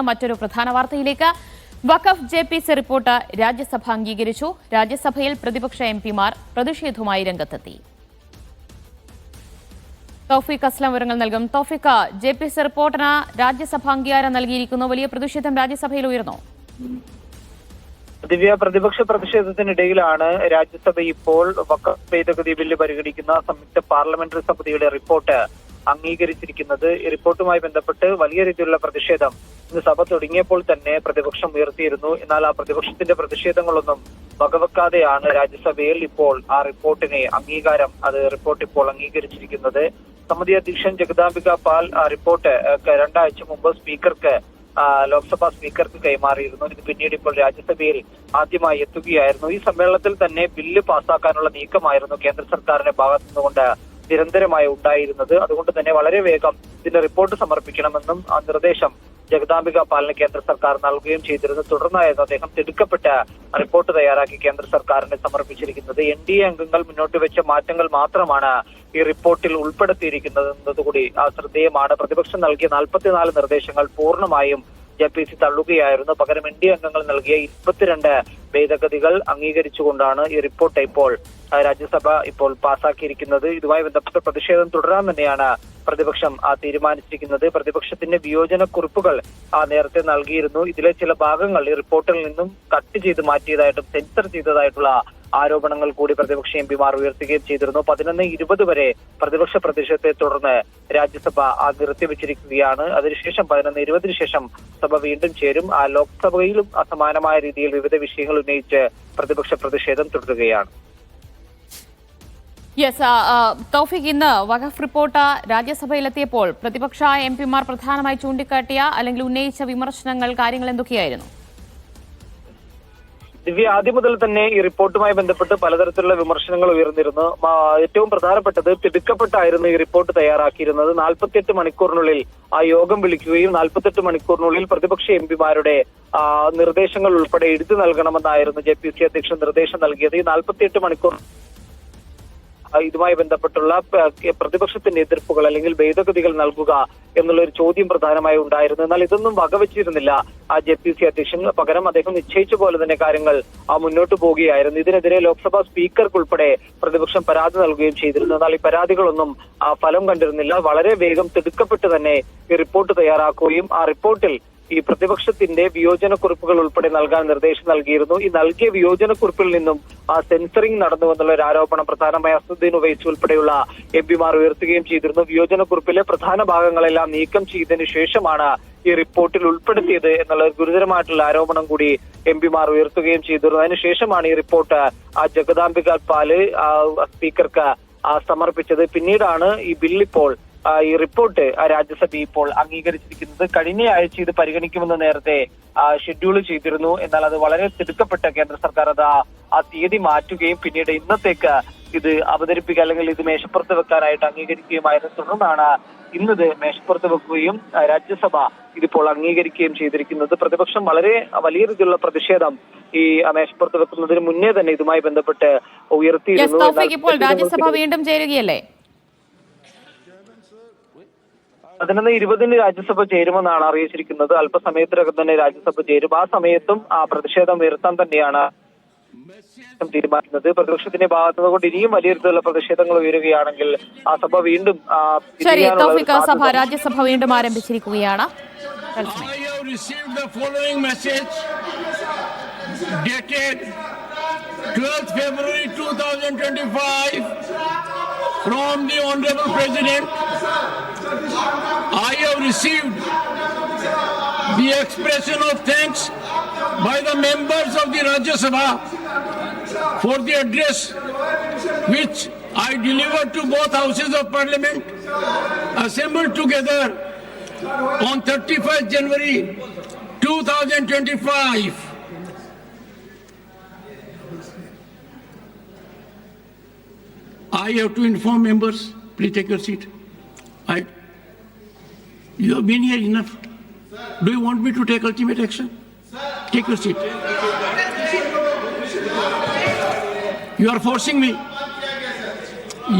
മറ്റൊരു പ്രധാന വാർത്തയിലേക്ക്. വഖഫ് ജെപിസി റിപ്പോർട്ട് രാജ്യസഭ അംഗീകരിച്ചു. രാജ്യസഭയിൽ പ്രതിപക്ഷ എംപിമാർ പ്രതിഷേധവുമായി രംഗത്തെത്തി. തൗഫീഖ് അസ്ലം വിവരങ്ങൾ നൽകും. തൗഫീഖ്, ജെപിസി റിപ്പോർട്ടിന് രാജ്യസഭ അംഗീകാരം നൽകിയിരിക്കുന്നു. വലിയ പ്രതിഷേധം രാജ്യസഭയിൽ ഉയർന്നു. ദിവ്യ, പ്രതിപക്ഷ പ്രതിഷേധത്തിനിടയിലാണ് രാജ്യസഭ ഇപ്പോൾ വഖഫ് ഭേദഗതി ബില്ല് പരിഗണിക്കുന്ന സംയുക്ത പാർലമെന്ററി സമിതിയുടെ റിപ്പോർട്ട് അംഗീകരിച്ചിരിക്കുന്നത്. ഈ റിപ്പോർട്ടുമായി ബന്ധപ്പെട്ട് വലിയ രീതിയിലുള്ള പ്രതിഷേധം ഇന്ന് സഭ തുടങ്ങിയപ്പോൾ തന്നെ പ്രതിപക്ഷം ഉയർത്തിയിരുന്നു. എന്നാൽ ആ പ്രതിപക്ഷത്തിന്റെ പ്രതിഷേധങ്ങളൊന്നും വകവെക്കാതെയാണ് രാജ്യസഭയിൽ ഇപ്പോൾ ആ റിപ്പോർട്ടിനെ റിപ്പോർട്ട് ഇപ്പോൾ അംഗീകരിച്ചിരിക്കുന്നത്. സമിതി അധ്യക്ഷൻ ജഗദാംബിക പാൽ ആ റിപ്പോർട്ട് 2 ആഴ്ച മുമ്പ് ലോക്സഭാ സ്പീക്കർക്ക് കൈമാറിയിരുന്നു. ഇത് പിന്നീട് ഇപ്പോൾ രാജ്യസഭയിൽ ആദ്യമായി എത്തുകയായിരുന്നു. ഈ സമ്മേളനത്തിൽ തന്നെ ബില്ല് പാസ്സാക്കാനുള്ള നീക്കമായിരുന്നു കേന്ദ്ര സർക്കാരിന്റെ ഭാഗത്തു നിന്നുകൊണ്ട് നിരന്തരമായി ഉണ്ടായിരുന്നത്. അതുകൊണ്ട് തന്നെ വളരെ വേഗം ഇതിന്റെ റിപ്പോർട്ട് സമർപ്പിക്കണമെന്നും ആ നിർദ്ദേശം ജഗദാംബിക പാലിന് കേന്ദ്ര സർക്കാർ നൽകുകയും ചെയ്തിരുന്നു. തുടർന്നായിരുന്നു അദ്ദേഹം തിടുക്കപ്പെട്ട റിപ്പോർട്ട് തയ്യാറാക്കി കേന്ദ്ര സർക്കാരിന് സമർപ്പിച്ചിരിക്കുന്നത്. NDA അംഗങ്ങൾ മുന്നോട്ട് വെച്ച മാറ്റങ്ങൾ മാത്രമാണ് ഈ റിപ്പോർട്ടിൽ ഉൾപ്പെടുത്തിയിരിക്കുന്നത് എന്നതുകൂടി ശ്രദ്ധേയമാണ്. പ്രതിപക്ഷം നൽകിയ 44 നിർദ്ദേശങ്ങൾ പൂർണ്ണമായും ജെപിസി തള്ളുകയായിരുന്നു. പകരം NDA അംഗങ്ങൾ നൽകിയ 22 ഭേദഗതികൾ അംഗീകരിച്ചുകൊണ്ടാണ് ഈ റിപ്പോർട്ട് ഇപ്പോൾ രാജ്യസഭ ഇപ്പോൾ പാസാക്കിയിരിക്കുന്നത്. ഇതുമായി ബന്ധപ്പെട്ട പ്രതിഷേധം തുടരാൻ തന്നെയാണ് പ്രതിപക്ഷം തീരുമാനിച്ചിരിക്കുന്നത്. പ്രതിപക്ഷത്തിന്റെ വിയോജന കുറിപ്പുകൾ നേരത്തെ നൽകിയിരുന്നു. ഇതിലെ ചില ഭാഗങ്ങൾ ഈ റിപ്പോർട്ടിൽ നിന്നും കട്ട് ചെയ്ത് മാറ്റിയതായിട്ടും സെൻസർ ചെയ്തതായിട്ടുള്ള ആരോപണങ്ങൾ കൂടി പ്രതിപക്ഷ എംപിമാർ ഉയർത്തുകയും ചെയ്തിരുന്നു. 11:20 വരെ പ്രതിപക്ഷ പ്രതിഷേധത്തെ തുടർന്ന് രാജ്യസഭ നിർത്തിവെച്ചിരിക്കുകയാണ്. അതിനുശേഷം 11:20 ശേഷം സഭ വീണ്ടും ചേരും. ലോക്സഭയിലും അസമാനമായ രീതിയിൽ വിവിധ വിഷയങ്ങൾ ഉന്നയിച്ച് പ്രതിപക്ഷ പ്രതിഷേധം തുടരുകയാണ്. തൗഫീഖ്, ഇന്ന് വഖഫ് റിപ്പോർട്ട് രാജ്യസഭയിലെത്തിയപ്പോൾ പ്രതിപക്ഷ എംപിമാർ പ്രധാനമായി ചൂണ്ടിക്കാട്ടിയ അല്ലെങ്കിൽ ഉന്നയിച്ച വിമർശനങ്ങൾ, കാര്യങ്ങൾ എന്തൊക്കെയായിരുന്നു? ദിവ്യ, ആദ്യം മുതൽ തന്നെ ഈ റിപ്പോർട്ടുമായി ബന്ധപ്പെട്ട് പലതരത്തിലുള്ള വിമർശനങ്ങൾ ഉയർന്നിരുന്നു. ഏറ്റവും പ്രധാനപ്പെട്ടത് തിടുക്കപ്പെട്ടായിരുന്നു ഈ റിപ്പോർട്ട് തയ്യാറാക്കിയിരുന്നത്. 48 മണിക്കൂറിനുള്ളിൽ ആ യോഗം വിളിക്കുകയും 48 മണിക്കൂറിനുള്ളിൽ പ്രതിപക്ഷ എംപിമാരുടെ നിർദ്ദേശങ്ങൾ ഉൾപ്പെടെ എഴുതി നൽകണമെന്നായിരുന്നു ജെപിസി അധ്യക്ഷൻ നിർദ്ദേശം നൽകിയത്. ഈ 48 മണിക്കൂർ ഇതുമായി ബന്ധപ്പെട്ടുള്ള പ്രതിപക്ഷത്തിന്റെ എതിർപ്പുകൾ അല്ലെങ്കിൽ ഭേദഗതികൾ നൽകുക എന്നുള്ള ഒരു ചോദ്യം പ്രധാനമായി ഉണ്ടായിരുന്നു. എന്നാൽ ഇതൊന്നും വകവെച്ചിരുന്നില്ല ആ ജെപിസി അധ്യക്ഷൻ. പകരം അദ്ദേഹം നിശ്ചയിച്ച പോലെ തന്നെ കാര്യങ്ങൾ മുന്നോട്ട് പോവുകയായിരുന്നു. ഇതിനെതിരെ ലോക്സഭാ സ്പീക്കർക്കുൾപ്പെടെ പ്രതിപക്ഷം പരാതി നൽകുകയും ചെയ്തിരുന്നു. എന്നാൽ ഈ പരാതികളൊന്നും ഫലം കണ്ടിരുന്നില്ല. വളരെ വേഗം തിടുക്കപ്പെട്ട് തന്നെ ഈ റിപ്പോർട്ട് തയ്യാറാക്കുകയും ആ റിപ്പോർട്ടിൽ ഈ പ്രതിപക്ഷത്തിന്റെ വിയോജനക്കുറിപ്പുകൾ ഉൾപ്പെടെ നൽകാൻ നിർദ്ദേശം നൽകിയിരുന്നു. ഈ നൽകിയ വിയോജനക്കുറിപ്പിൽ നിന്നും സെൻസറിംഗ് നടന്നു എന്നുള്ള ഒരു ആരോപണം പ്രധാനമായി അസദുദ്ദീൻ ഉവൈസി ഉൾപ്പെടെയുള്ള എംപിമാർ ഉയർത്തുകയും ചെയ്തിരുന്നു. വിയോജനക്കുറിപ്പിലെ പ്രധാന ഭാഗങ്ങളെല്ലാം നീക്കം ചെയ്തതിനു ശേഷമാണ് ഈ റിപ്പോർട്ടിൽ ഉൾപ്പെടുത്തിയത് എന്നുള്ള ഗുരുതരമായിട്ടുള്ള ആരോപണം കൂടി എംപിമാർ ഉയർത്തുകയും ചെയ്തിരുന്നു. അതിനുശേഷമാണ് ഈ റിപ്പോർട്ട് ജഗദാംബിക പാല് സ്പീക്കർക്ക് സമർപ്പിച്ചത്. പിന്നീടാണ് ഈ ബില്ലിപ്പോൾ ഈ റിപ്പോർട്ട് രാജ്യസഭ ഇപ്പോൾ അംഗീകരിച്ചിരിക്കുന്നത്. കഴിഞ്ഞ ആഴ്ച ഇത് പരിഗണിക്കുമെന്ന് നേരത്തെ ഷെഡ്യൂൾ ചെയ്തിരുന്നു. എന്നാൽ അത് വളരെ തിടുക്കപ്പെട്ട കേന്ദ്ര സർക്കാർ അത് ആ തീയതി മാറ്റുകയും പിന്നീട് ഇന്നത്തേക്ക് ഇത് അവതരിപ്പിക്കുക അല്ലെങ്കിൽ ഇത് മേശപ്പുറത്ത് വെക്കാനായിട്ട് അംഗീകരിക്കുകയുമായിരുന്നു. തുടർന്നാണ് ഇന്നത് മേശപ്പുറത്ത് വെക്കുകയും രാജ്യസഭ ഇതിപ്പോൾ അംഗീകരിക്കുകയും ചെയ്തിരിക്കുന്നത്. പ്രതിപക്ഷം വളരെ വലിയ രീതിയിലുള്ള പ്രതിഷേധം ഈ മേശപ്പുറത്ത് വെക്കുന്നതിന് മുന്നേ തന്നെ ഇതുമായി ബന്ധപ്പെട്ട് ഉയർത്തിയിരുന്നു. ഇപ്പോൾ രാജ്യസഭ വീണ്ടും ചേരുകയല്ലേ? 11:20 രാജ്യസഭ ചേരുമെന്നാണ് അറിയിച്ചിരിക്കുന്നത്. അല്പസമയത്തിനകം തന്നെ രാജ്യസഭ ചേരും. ആ സമയത്തും പ്രതിഷേധം ഉയർത്താൻ തന്നെയാണ് തീരുമാനിക്കുന്നത്. പ്രതിപക്ഷത്തിന്റെ ഭാഗത്തുനിന്ന് കൊണ്ട് ഇനിയും വലിയ രീതിയിലുള്ള പ്രതിഷേധങ്ങൾ ഉയരുകയാണെങ്കിൽ ആ സഭ വീണ്ടും രാജ്യസഭ വീണ്ടും ആരംഭിച്ചിരിക്കുകയാണ്. From the Honorable President, I have received the expression of thanks by the members of the Rajya Sabha for the address which I delivered to both houses of Parliament assembled together on 31st January 2025. I have to inform members, please take your seat. You have been here enough. Do you want me to take ultimate action? Take your seat. You are forcing me.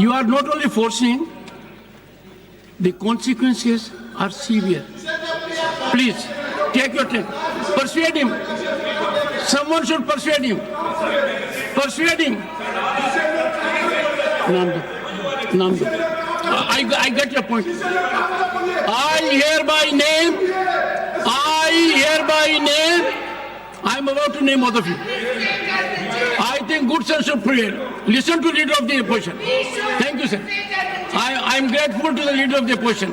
You are not only forcing, the consequences are severe. Please. Take your time. Persuade him. Someone should persuade him. Persuade him. Nandu. I get your point. I hereby name. I'm about to name all of you. I think good sense should prevail. Listen to leader of the opposition. Thank you, sir. I'm grateful to the leader of the opposition.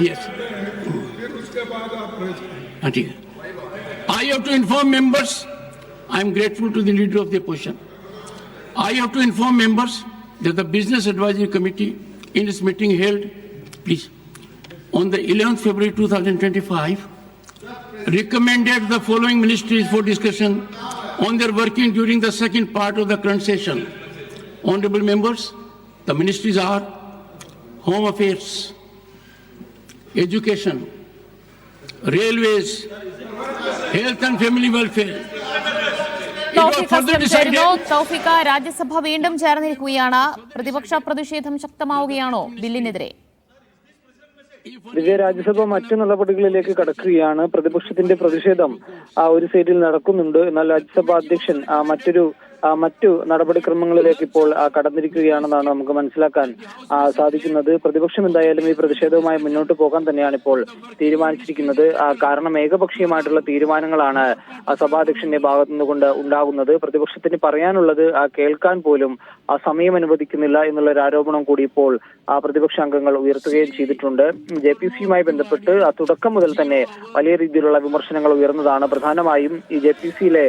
Yes. I have to inform members. I'm grateful to the leader of the opposition. I have to inform members that the Business Advisory Committee in its meeting held, please, on the 11th February 2025, recommended the following ministries for discussion on their working during the second part of the current session. Honorable members, the ministries are Home Affairs, Education, Railways, Health and Family Welfare. തൗഫീഖ്, രാജ്യസഭ വീണ്ടും ചേർന്നിരിക്കുകയാണ്. പ്രതിപക്ഷ പ്രതിഷേധം ശക്തമാവുകയാണോ ബില്ലിനെതിരെ? വിജയ, രാജ്യസഭ മറ്റു നടപടികളിലേക്ക് കടക്കുകയാണ്. പ്രതിപക്ഷത്തിന്റെ പ്രതിഷേധം ഒരു സൈഡിൽ നടക്കുന്നുണ്ട്. എന്നാൽ രാജ്യസഭാ അധ്യക്ഷൻ മറ്റു നടപടിക്രമങ്ങളിലേക്ക് ഇപ്പോൾ കടന്നിരിക്കുകയാണെന്നാണ് നമുക്ക് മനസ്സിലാക്കാൻ സാധിക്കുന്നത്. പ്രതിപക്ഷം എന്തായാലും ഈ പ്രതിഷേധവുമായി മുന്നോട്ട് പോകാൻ തന്നെയാണ് ഇപ്പോൾ തീരുമാനിച്ചിരിക്കുന്നത്. കാരണം ഏകപക്ഷീയമായിട്ടുള്ള തീരുമാനങ്ങളാണ് സഭാധ്യക്ഷന്റെ ഭാഗത്തു നിന്നുകൊണ്ട് ഉണ്ടാകുന്നത്. പ്രതിപക്ഷത്തിന് പറയാനുള്ളത് കേൾക്കാൻ പോലും സമയം അനുവദിക്കുന്നില്ല എന്നുള്ളൊരു ആരോപണം കൂടി ഇപ്പോൾ പ്രതിപക്ഷ അംഗങ്ങൾ ഉയർത്തുകയും ചെയ്തിട്ടുണ്ട്. JPC-യുമായി ബന്ധപ്പെട്ട് തുടക്കം മുതൽ തന്നെ വലിയ രീതിയിലുള്ള വിമർശനങ്ങൾ ഉയർന്നതാണ്. പ്രധാനമായും ഈ JPC-യിലെ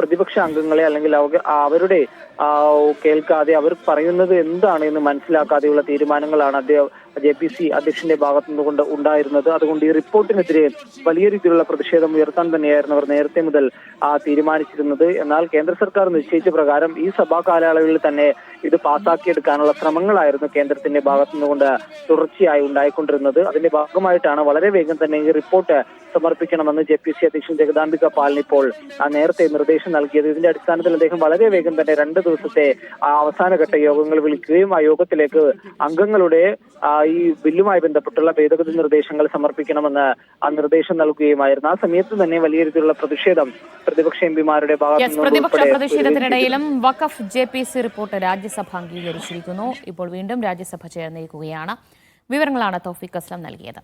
പ്രതിപക്ഷ അംഗങ്ങളെ അല്ലെങ്കിൽ അവരുടെ കേൾക്കാതെ അവർ പറയുന്നത് എന്താണ് എന്ന് മനസ്സിലാക്കാതെയുള്ള തീരുമാനങ്ങളാണ് JPC അധ്യക്ഷന്റെ ഭാഗത്തു നിന്നുകൊണ്ട് ഉണ്ടായിരുന്നത്. അതുകൊണ്ട് ഈ റിപ്പോർട്ടിനെതിരെ വലിയ രീതിയിലുള്ള പ്രതിഷേധം ഉയർത്താൻ തന്നെയായിരുന്നു അവർ നേരത്തെ മുതൽ തീരുമാനിച്ചിരുന്നത്. എന്നാൽ കേന്ദ്ര സർക്കാർ നിശ്ചയിച്ച പ്രകാരം ഈ സഭാ കാലയളവിൽ തന്നെ ഇത് പാസാക്കിയെടുക്കാനുള്ള ശ്രമങ്ങളായിരുന്നു കേന്ദ്രത്തിന്റെ ഭാഗത്തു നിന്നുകൊണ്ട് തുടർച്ചയായി ഉണ്ടായിക്കൊണ്ടിരുന്നത്. അതിന്റെ ഭാഗമായിട്ടാണ് വളരെ വേഗം തന്നെ ഈ റിപ്പോർട്ട് സമർപ്പിക്കണമെന്ന് JPC അധ്യക്ഷൻ ജഗദാംബിക പാലിന് ഇപ്പോൾ നേരത്തെ നിർദ്ദേശം നൽകിയത്. ഇതിന്റെ അടിസ്ഥാനത്തിൽ അദ്ദേഹം വളരെ വേഗം തന്നെ 2 ദിവസത്തെ അവസാനഘട്ട യോഗങ്ങൾ വിളിക്കുകയും ആ യോഗത്തിലേക്ക് അംഗങ്ങളുടെ ഈ ബില്ലുമായി ബന്ധപ്പെട്ടുള്ള ഭേദഗതി നിർദ്ദേശങ്ങൾ സമർപ്പിക്കണമെന്ന് നിർദ്ദേശം നൽകുകയുമായിരുന്നു. ആ സമയത്ത് തന്നെ വലിയ രീതിയിലുള്ള പ്രതിഷേധം പ്രതിപക്ഷ എംപിമാരുടെ പ്രതിപക്ഷ പ്രതിഷേധത്തിനിടയിലും വഖഫ് JPC റിപ്പോർട്ട് രാജ്യസഭ അംഗീകരിച്ചിരിക്കുന്നു. ഇപ്പോൾ വീണ്ടും രാജ്യസഭ ചേർന്നിരിക്കുകയാണ്. വിവരങ്ങളാണ് തൗഫീഖ് അസ്ലം നൽകിയത്.